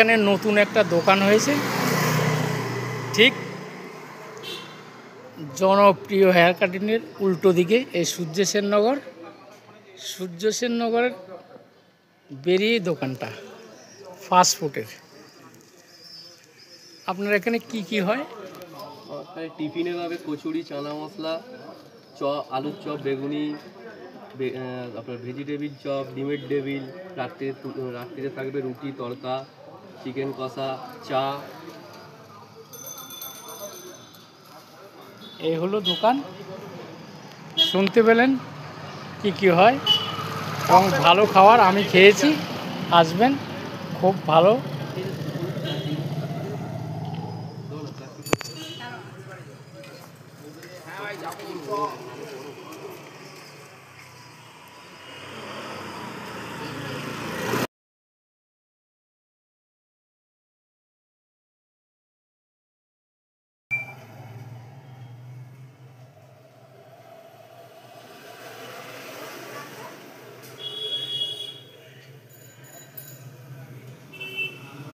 এখানে নতুন একটা দোকান হয়েছে, ঠিক জনপ্রিয় হেয়ার কাটিংয়ের উল্টো দিকে এই সূর্য সেন নগরের বেরিয়ে দোকানটা ফাস্ট ফুডের। আপনার এখানে কি হয়? টিফিনে পাবে কচুরি, চানা মশলা, আলুর চপ, বেগুনি, আপনার ভেজিটেবিল চপ, ডিমের ডেবিল। রাত্রিতে থাকবে রুটি, তড়কা, চিকেন কষা, চা। এই হলো দোকান, শুনতে পেলেন কি হয় এবং ভালো খাবার। আমি খেয়েছি, আসবেন, খুব ভালো।